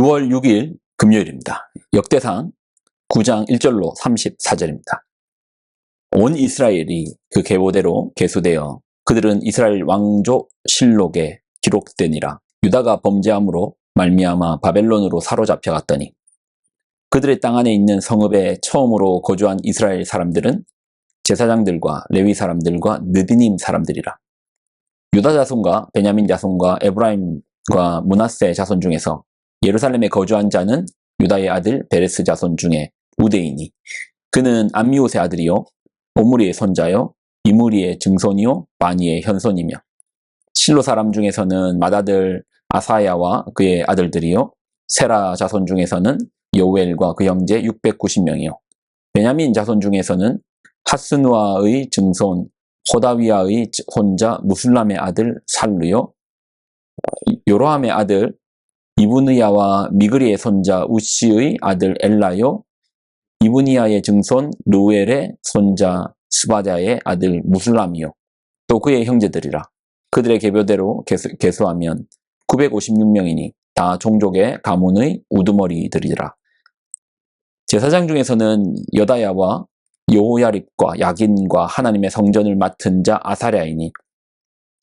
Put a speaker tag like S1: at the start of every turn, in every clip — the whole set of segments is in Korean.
S1: 6월 6일 금요일입니다. 역대상 9장 1절로 34절입니다. 온 이스라엘이 그 계보대로 계수되어 그들은 이스라엘 왕조 실록에 기록되니라. 유다가 범죄함으로 말미암아 바벨론으로 사로잡혀갔더니 그들의 땅 안에 있는 성읍에 처음으로 거주한 이스라엘 사람들은 제사장들과 레위 사람들과 느디님 사람들이라. 유다 자손과 베냐민 자손과 에브라임과 므낫세 자손 중에서 예루살렘에 거주한 자는 유다의 아들 베레스 자손 중에 우대이니 그는 암미옷의 아들이요 오므리의 손자요 이므리의 증손이요 바니의 현손이며 실로 사람 중에서는 맏아들 아사야와 그의 아들들이요 세라 자손 중에서는 여우엘과 그 형제 690명이요 베냐민 자손 중에서는 하스누아의 증손 호다위아의 손자 무술람의 아들 살루요 요로함의 아들 이브느야와 미그리의 손자 우시의 아들 엘라요 이브니야의 증손 르우엘의 손자 스바다의 아들 무술람이요 또 그의 형제들이라. 그들의 계보대로 계수하면 956명이니 다 종족의 가문의 우두머리들이라. 제사장 중에서는 여다야와 여호야립과 야긴과 하나님의 성전을 맡은 자 아사랴이니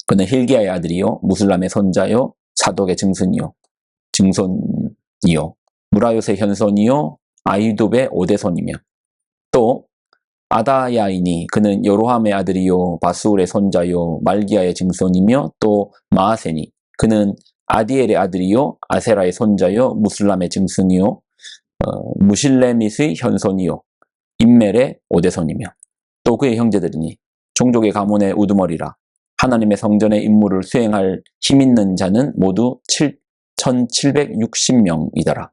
S1: 그는 힐기야의 아들이요 무술람의 손자요 사독의 증손이요 무라요의 현손이요 아히둡의 오대손이며 또 아다야이니 그는 여로함의 아들이요 바스울의 손자요 말기야의 증손이며 또 마아세니 그는 아디엘의 아들이요 아세라의 손자요 무술람의 증손이요 무실레밋의 현손이요 임멜의 오대손이며 또 그의 형제들이니 종족의 가문의 우두머리라. 하나님의 성전의 임무를 수행할 힘있는 자는 모두 1760명이더라.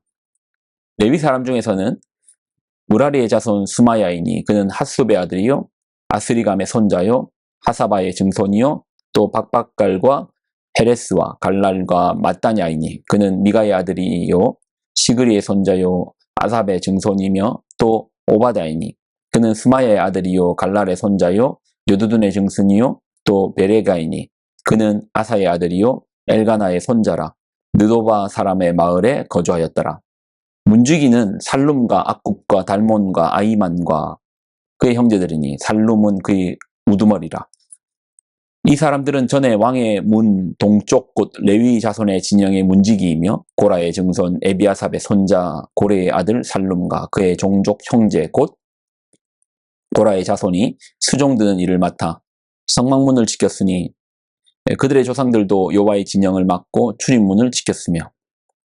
S1: 레위 사람 중에서는 무라리의 자손 스마야이니 그는 핫숲의 아들이요 아스리감의 손자요 하사바의 증손이요 또 박박갈과 헤레스와 갈랄과 마따냐이니 그는 미가의 아들이요 시그리의 손자요 아삽의 증손이며 또 오바다이니 그는 스마야의 아들이요 갈랄의 손자요 여두둔의 증손이요 또 베레가이니 그는 아사의 아들이요 엘가나의 손자라. 느도바 사람의 마을에 거주하였더라. 문지기는 살룸과 악굽과 달몬과 아이만과 그의 형제들이니 살룸은 그의 우두머리라. 이 사람들은 전에 왕의 문 동쪽 곳 레위 자손의 진영의 문지기이며 고라의 증손 에비아삽의 손자 고레의 아들 살룸과 그의 종족 형제 곧 고라의 자손이 수종드는 일을 맡아 성막문을 지켰으니 그들의 조상들도 여호와의 진영을 맡고 출입문을 지켰으며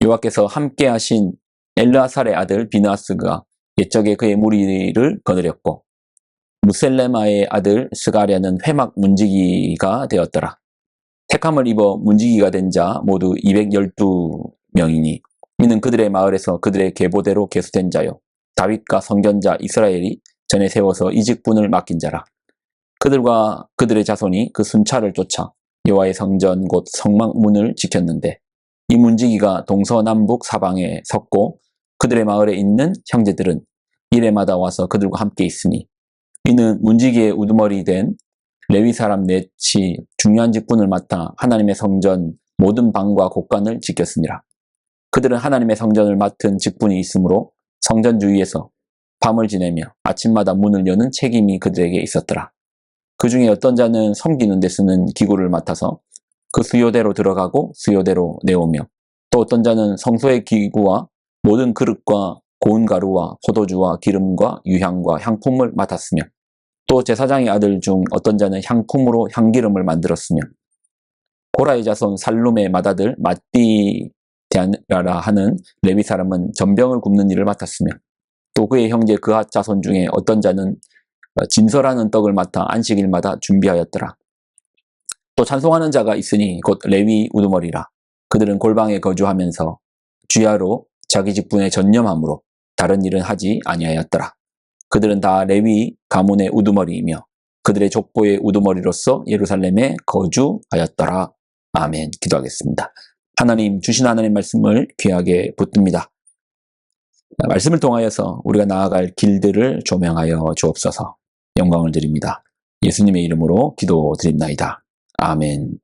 S1: 여호와께서 함께 하신 엘르아살의 아들 비느하스가 옛적에 그의 무리를 거느렸고 무셀레마의 아들 스가랴는 회막 문지기가 되었더라. 택함을 입어 문지기가 된 자 모두 212명이니 이는 그들의 마을에서 그들의 계보대로 계수된 자요 다윗과 선견자 이스라엘이 전에 세워서 이 직분을 맡긴 자라. 그들과 그들의 자손이 그 순찰을 쫓아 여호와의 성전 곧 성막문을 지켰는데 이 문지기가 동서남북 사방에 섰고 그들의 마을에 있는 형제들은 일해마다 와서 그들과 함께 있으니 이는 문지기의 우두머리 된 레위 사람 넷이 중요한 직분을 맡아 하나님의 성전 모든 방과 곳간을 지켰습니다. 그들은 하나님의 성전을 맡은 직분이 있으므로 성전 주위에서 밤을 지내며 아침마다 문을 여는 책임이 그들에게 있었더라. 그 중에 어떤 자는 섬기는 데 쓰는 기구를 맡아서 그 수요대로 들어가고 수요대로 내오며 또 어떤 자는 성소의 기구와 모든 그릇과 고운 가루와 포도주와 기름과 유향과 향품을 맡았으며 또 제사장의 아들 중 어떤 자는 향품으로 향기름을 만들었으며 고라의 자손 살룸의 맏아들 마띠디아라 하는 레위 사람은 전병을 굽는 일을 맡았으며 또 그의 형제 그핫 자손 중에 어떤 자는 진설하는 떡을 맡아 안식일마다 준비하였더라. 또 찬송하는 자가 있으니 곧 레위 우두머리라. 그들은 골방에 거주하면서 주야로 자기 직분에 전념함으로 다른 일은 하지 아니하였더라. 그들은 다 레위 가문의 우두머리이며 그들의 족보의 우두머리로서 예루살렘에 거주하였더라. 아멘. 기도하겠습니다. 하나님, 주신 하나님 말씀을 귀하게 붙듭니다. 말씀을 통하여서 우리가 나아갈 길들을 조명하여 주옵소서. 영광을 드립니다. 예수님의 이름으로 기도드립나이다. 아멘.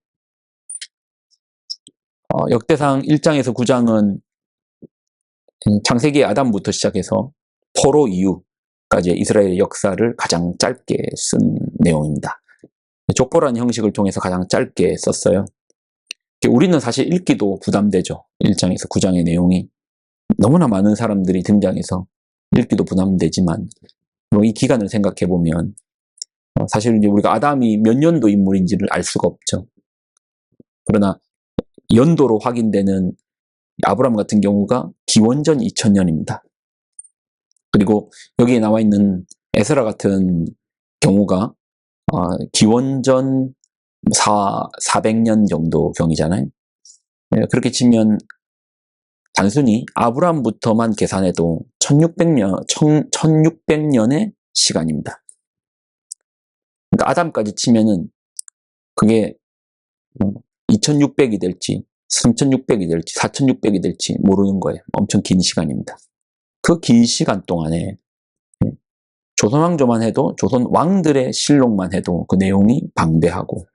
S1: 역대상 1장에서 9장은 창세기 아담부터 시작해서 포로 이후까지 이스라엘의 역사를 가장 짧게 쓴 내용입니다. 족보라는 형식을 통해서 가장 짧게 썼어요. 우리는 사실 읽기도 부담되죠. 1장에서 9장의 내용이 너무나 많은 사람들이 등장해서 읽기도 부담되지만 이 기간을 생각해 보면 사실 이제 우리가 아담이 몇 년도 인물인지를 알 수가 없죠. 그러나 연도로 확인되는 아브라함 같은 경우가 기원전 2000년입니다. 그리고 여기에 나와 있는 에스라 같은 경우가 기원전 400년 정도 경이잖아요. 그렇게 치면 단순히 아브라함부터만 계산해도 1600년의 시간입니다. 그러니까 아담까지 치면은 그게 2600이 될지 3600이 될지 4600이 될지 모르는 거예요. 엄청 긴 시간입니다. 그 긴 시간 동안에 조선 왕조만 해도 조선 왕들의 실록만 해도 그 내용이 방대하고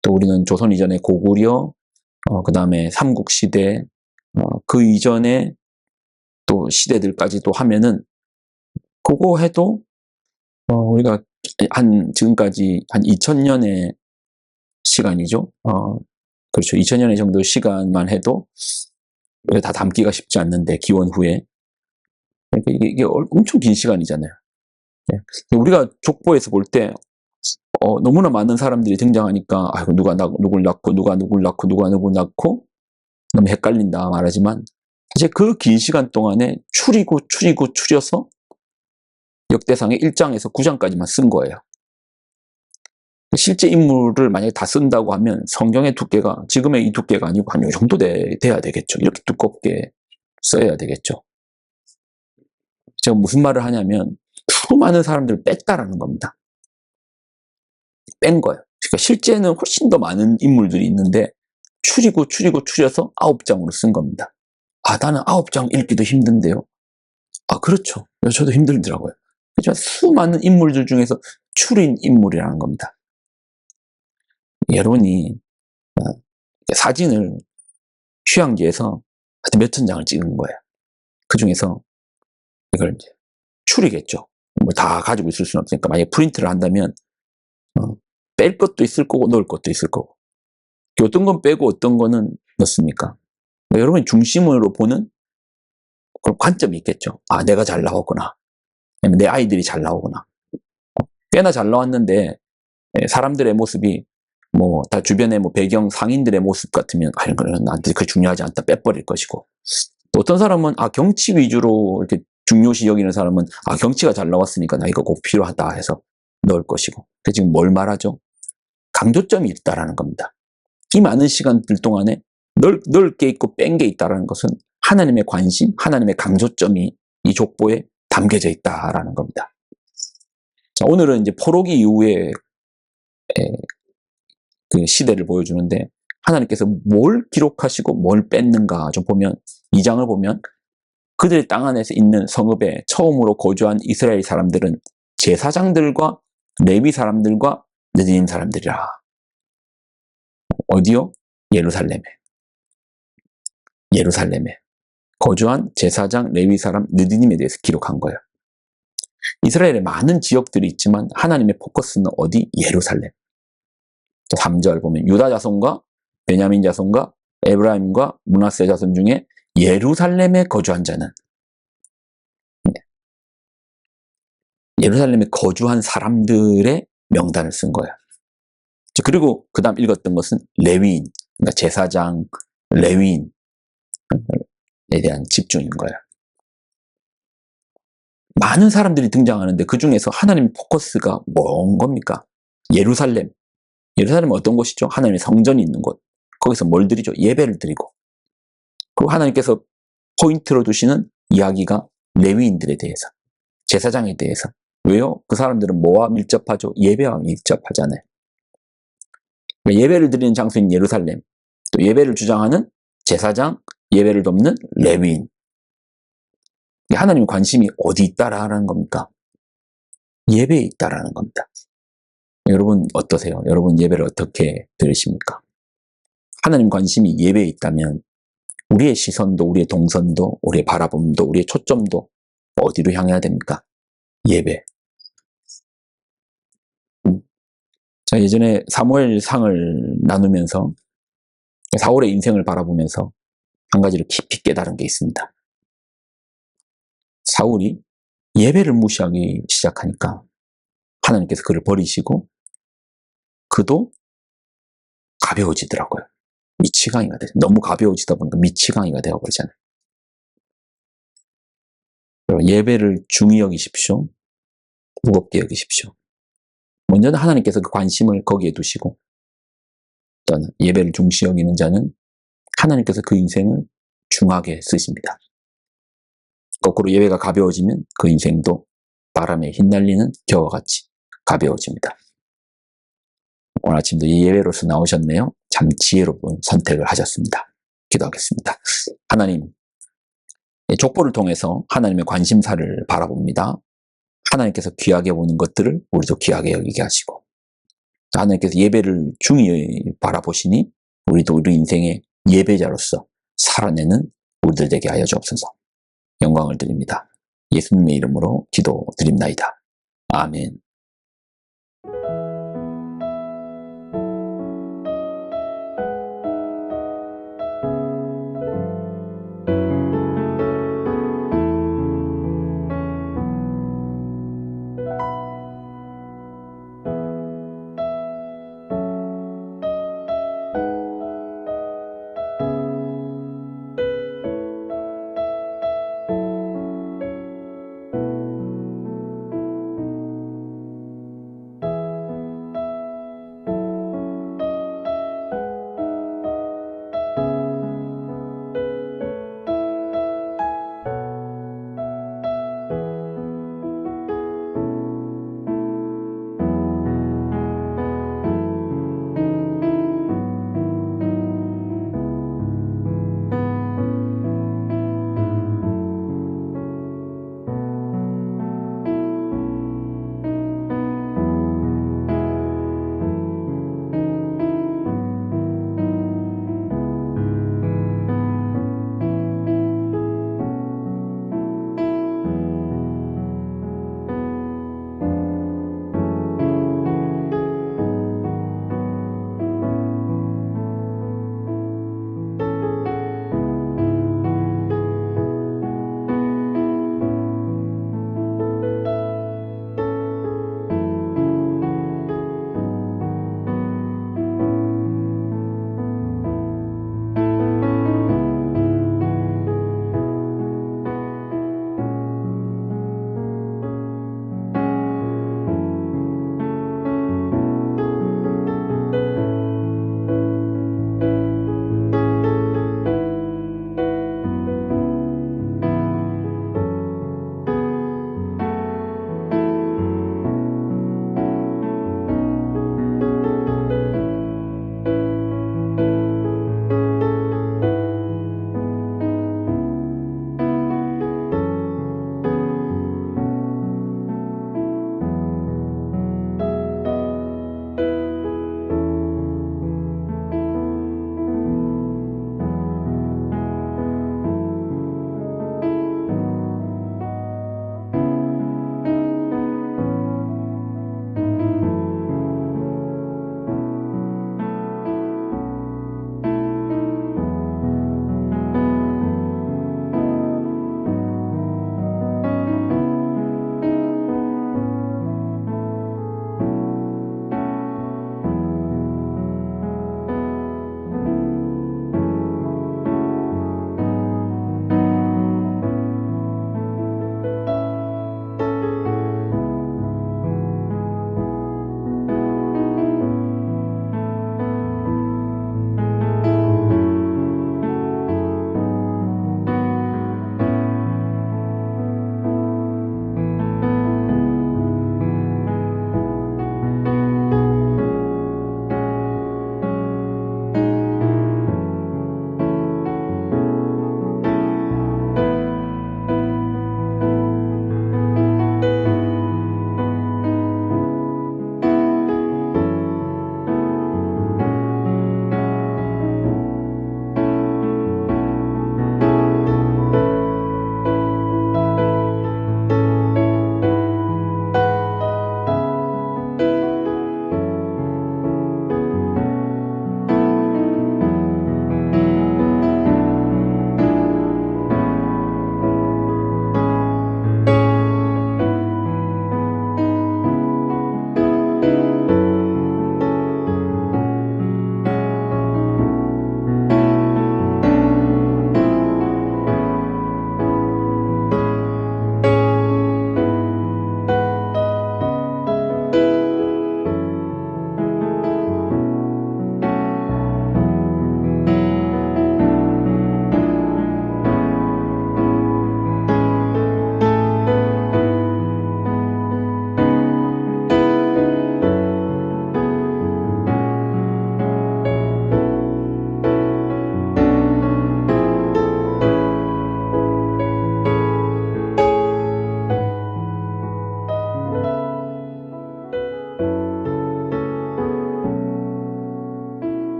S1: 또 우리는 조선 이전의 고구려 그 다음에 삼국시대 그 이전에 또 시대들까지도 하면은 그거 해도 우리가 지금까지 한 2000년의 시간이죠. 그렇죠. 2000년의 정도 시간만 해도 다 담기가 쉽지 않는데 기원 후에 그러니까 이게 엄청 긴 시간이잖아요. 우리가 족보에서 볼 때 너무나 많은 사람들이 등장하니까 누가 누굴 낳고 누가 누굴 낳고 누가 누굴 낳고 너무 헷갈린다 말하지만 사실 그 긴 시간 동안에 추려서 역대상의 1장에서 9장까지만 쓴 거예요. 실제 인물을 만약에 다 쓴다고 하면 성경의 두께가 지금의 이 두께가 아니고 한 이 정도 돼야 되겠죠. 이렇게 두껍게 써야 되겠죠. 제가 무슨 말을 하냐면 수많은 사람들을 뺐다라는 겁니다. 뺀 거예요. 그러니까 실제는 훨씬 더 많은 인물들이 있는데 추려서 9장으로 쓴 겁니다. 나는 9장 읽기도 힘든데요. 그렇죠. 저도 힘들더라고요. 하지만 수많은 인물들 중에서 추린 인물이라는 겁니다. 여러분이 사진을 휴양지에서 몇천 장을 찍은 거예요. 그 중에서 이걸 이제 추리겠죠. 뭐 다 가지고 있을 수는 없으니까 만약에 프린트를 한다면 뺄 것도 있을 거고 넣을 것도 있을 거고 어떤 건 빼고 어떤 거는 넣습니까? 여러분이 중심으로 보는 그런 관점이 있겠죠. 내가 잘 나오구나. 아니면 내 아이들이 잘 나오구나. 꽤나 잘 나왔는데 사람들의 모습이 뭐 다 주변의 뭐 배경 상인들의 모습 같으면 이런 거는 나한테 그게 중요하지 않다 빼버릴 것이고 또 어떤 사람은 경치 위주로 이렇게 중요시 여기는 사람은 경치가 잘 나왔으니까 나 이거 꼭 필요하다 해서 넣을 것이고 지금 뭘 말하죠? 강조점이 있다라는 겁니다. 이 많은 시간들 동안에 넓게 있고 뺀 게 있다라는 것은 하나님의 관심, 하나님의 강조점이 이 족보에 담겨져 있다라는 겁니다. 자, 오늘은 이제 포로기 이후에 그 시대를 보여주는데 하나님께서 뭘 기록하시고 뭘 뺐는가 좀 보면 2장을 보면 그들의 땅 안에서 있는 성읍에 처음으로 거주한 이스라엘 사람들은 제사장들과 레위 사람들과 느디님 사람들이라. 어디요? 예루살렘에 거주한 제사장, 레위 사람, 느디님에 대해서 기록한 거예요. 이스라엘에 많은 지역들이 있지만 하나님의 포커스는 어디? 예루살렘. 3절 보면 유다 자손과 베냐민 자손과 에브라임과 므낫세 자손 중에 예루살렘에 거주한 자는 예루살렘에 거주한 사람들의 명단을 쓴 거예요. 그리고 그 다음 읽었던 것은 레위인, 그러니까 제사장, 레위인에 대한 집중인 거예요. 많은 사람들이 등장하는데 그 중에서 하나님의 포커스가 뭔 겁니까? 예루살렘은 어떤 곳이죠? 하나님의 성전이 있는 곳. 거기서 뭘 드리죠? 예배를 드리고. 그리고 하나님께서 포인트로 두시는 이야기가 레위인들에 대해서, 제사장에 대해서. 왜요? 그 사람들은 뭐와 밀접하죠? 예배와 밀접하잖아요. 예배를 드리는 장소인 예루살렘, 또 예배를 주장하는 제사장, 예배를 돕는 레위인. 하나님의 관심이 어디 있다라는 겁니까? 예배에 있다라는 겁니다. 여러분 어떠세요? 여러분 예배를 어떻게 드리십니까? 하나님 관심이 예배에 있다면 우리의 시선도, 우리의 동선도, 우리의 바라봄도, 우리의 초점도 어디로 향해야 됩니까? 예배. 자, 예전에 사무엘상을 나누면서 사울의 인생을 바라보면서 한 가지를 깊이 깨달은 게 있습니다. 사울이 예배를 무시하기 시작하니까 하나님께서 그를 버리시고 그도 가벼워지더라고요. 미치광이가 되죠. 너무 가벼워지다 보니까 미치광이가 되어버리잖아요. 예배를 중히 여기십시오. 무겁게 여기십시오. 먼저는 하나님께서 그 관심을 거기에 두시고 또는 예배를 중시 여기는 자는 하나님께서 그 인생을 중하게 쓰십니다. 거꾸로 예배가 가벼워지면 그 인생도 바람에 휘날리는 겨와 같이 가벼워집니다. 오늘 아침도 이 예배로서 나오셨네요. 참 지혜로운 선택을 하셨습니다. 기도하겠습니다. 하나님, 족보를 통해서 하나님의 관심사를 바라봅니다. 하나님께서 귀하게 보는 것들을 우리도 귀하게 여기게 하시고 하나님께서 예배를 중히 바라보시니 우리도 우리 인생의 예배자로서 살아내는 우리들 되게 하여 주옵소서. 영광을 드립니다. 예수님의 이름으로 기도드립나이다. 아멘.